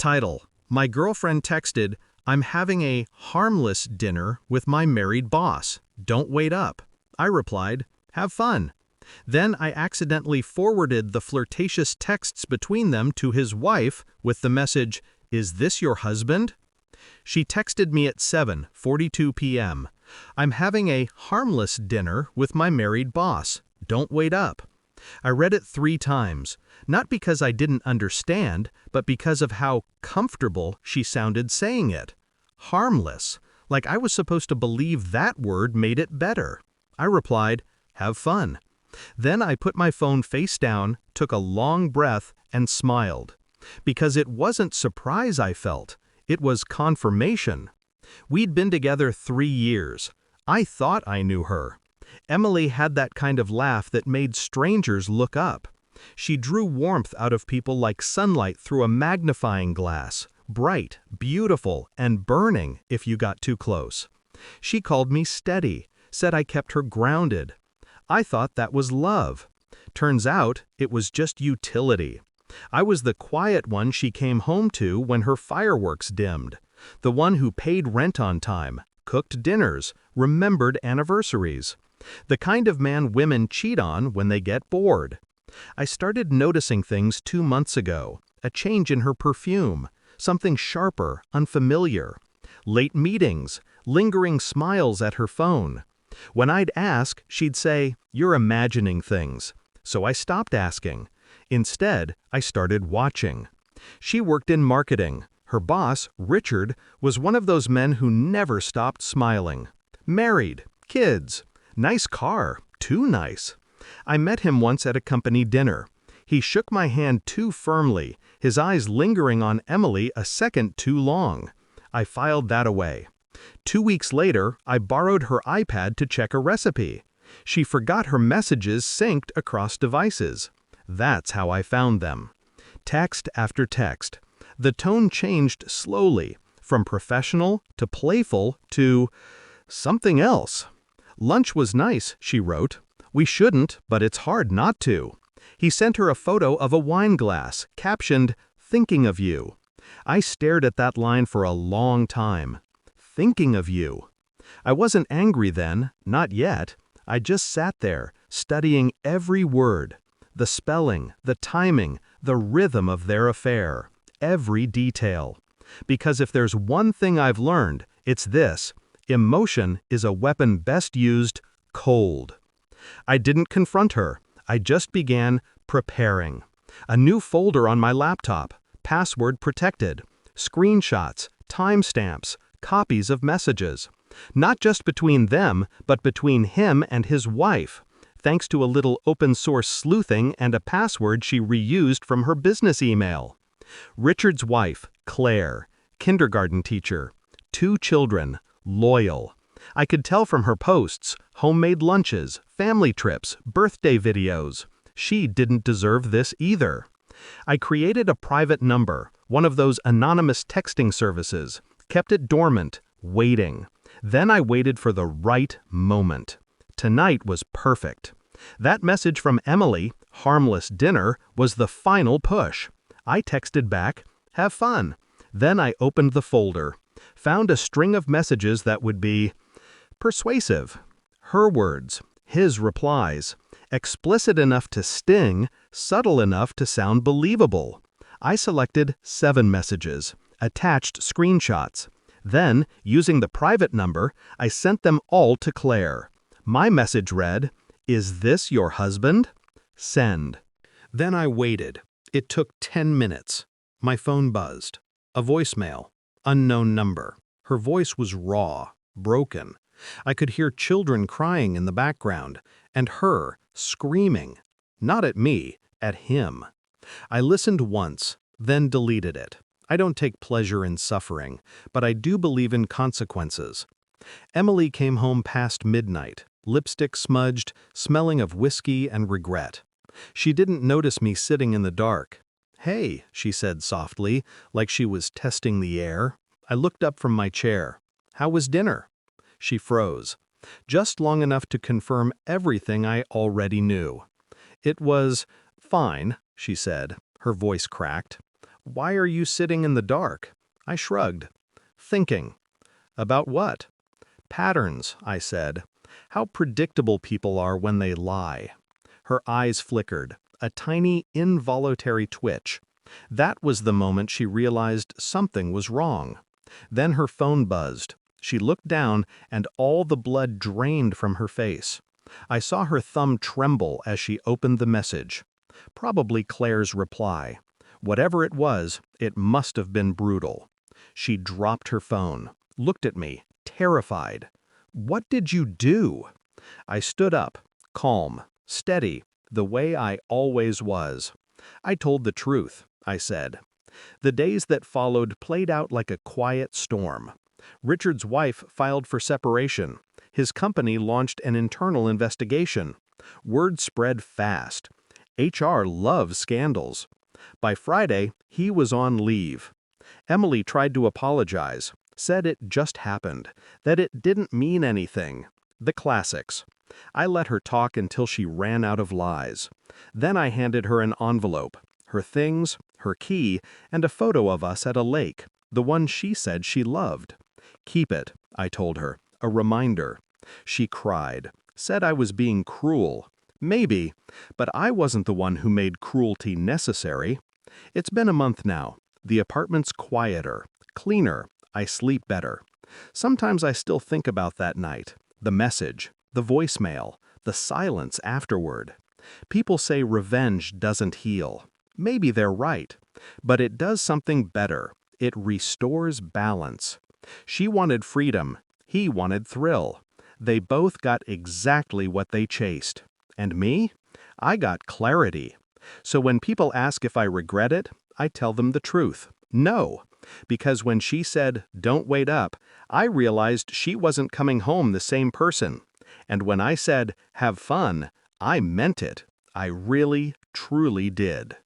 Title: My girlfriend texted, "I'm having a harmless dinner with my married boss. Don't wait up." I replied, "Have fun." Then I accidentally forwarded the flirtatious texts between them to his wife with the message, "Is this your husband?" She texted me at 7:42 p.m. "I'm having a harmless dinner with my married boss. Don't wait up." I read it 3 times, not because I didn't understand, but because of how comfortable she sounded saying it. Harmless, like I was supposed to believe that word made it better. I replied, "Have fun." Then I put my phone face down, took a long breath, and smiled. Because it wasn't surprise I felt, it was confirmation. We'd been together 3 years. I thought I knew her. Emily had that kind of laugh that made strangers look up. She drew warmth out of people like sunlight through a magnifying glass, bright, beautiful, and burning if you got too close. She called me steady, said I kept her grounded. I thought that was love. Turns out, it was just utility. I was the quiet one she came home to when her fireworks dimmed. The one who paid rent on time, cooked dinners, remembered anniversaries. The kind of man women cheat on when they get bored. I started noticing things 2 months ago, a change in her perfume, something sharper, unfamiliar. Late meetings, lingering smiles at her phone. When I'd ask, she'd say, "You're imagining things." So I stopped asking. Instead, I started watching. She worked in marketing. Her boss, Richard, was one of those men who never stopped smiling. Married, kids, nice car, too nice. I met him once at a company dinner. He shook my hand too firmly, his eyes lingering on Emily a second too long. I filed that away. 2 weeks later, I borrowed her iPad to check a recipe. She forgot her messages synced across devices. That's how I found them. Text after text. The tone changed slowly, from professional to playful to something else. "Lunch was nice," she wrote. "We shouldn't, but it's hard not to." He sent her a photo of a wine glass, captioned, "Thinking of you." I stared at that line for a long time. Thinking of you. I wasn't angry then, not yet. I just sat there, studying every word. The spelling, the timing, the rhythm of their affair. Every detail. Because if there's one thing I've learned, it's this: emotion is a weapon best used cold. I didn't confront her. I just began preparing. A new folder on my laptop, password protected, screenshots, timestamps, copies of messages. Not just between them, but between him and his wife, thanks to a little open-source sleuthing and a password she reused from her business email. Richard's wife, Claire, kindergarten teacher, 2 children, loyal. I could tell from her posts, homemade lunches, family trips, birthday videos. She didn't deserve this either. I created a private number, one of those anonymous texting services, kept it dormant, waiting. Then I waited for the right moment. Tonight was perfect. That message from Emily, "Harmless dinner," was the final push. I texted back, "Have fun." Then I opened the folder, found a string of messages that would be persuasive. Her words, his replies, explicit enough to sting, subtle enough to sound believable. I selected 7 messages, attached screenshots. Then, using the private number, I sent them all to Claire. My message read, "Is this your husband?" Send. Then I waited. It took 10 minutes. My phone buzzed. A voicemail. Unknown number. Her voice was raw, broken. I could hear children crying in the background, and her screaming. Not at me, at him. I listened once, then deleted it. I don't take pleasure in suffering, but I do believe in consequences. Emily came home past midnight, lipstick smudged, smelling of whiskey and regret. She didn't notice me sitting in the dark. "Hey," she said softly, like she was testing the air. I looked up from my chair. "How was dinner?" She froze, just long enough to confirm everything I already knew. "It was fine," she said, her voice cracked. "Why are you sitting in the dark?" I shrugged. "Thinking." "About what?" "Patterns," I said. "How predictable people are when they lie." Her eyes flickered, a tiny, involuntary twitch. That was the moment she realized something was wrong. Then her phone buzzed. She looked down, and all the blood drained from her face. I saw her thumb tremble as she opened the message. Probably Claire's reply. Whatever it was, it must have been brutal. She dropped her phone, looked at me, terrified. "What did you do?" I stood up, calm, steady, the way I always was. "I told the truth," I said. The days that followed played out like a quiet storm. Richard's wife filed for separation. His company launched an internal investigation. Word spread fast. HR loves scandals. By Friday, he was on leave. Emily tried to apologize, said it just happened, that it didn't mean anything. The classics. I let her talk until she ran out of lies. Then I handed her an envelope, her things, her key, and a photo of us at a lake, the one she said she loved. "Keep it," I told her, "a reminder." She cried, said I was being cruel. Maybe, but I wasn't the one who made cruelty necessary. It's been a month now. The apartment's quieter, cleaner, I sleep better. Sometimes I still think about that night, the message, the voicemail, the silence afterward. People say revenge doesn't heal. Maybe they're right, but it does something better. It restores balance. She wanted freedom, he wanted thrill. They both got exactly what they chased. And me? I got clarity. So when people ask if I regret it, I tell them the truth. No. Because when she said, "Don't wait up," I realized she wasn't coming home the same person. And when I said, "Have fun," I meant it. I really, truly did.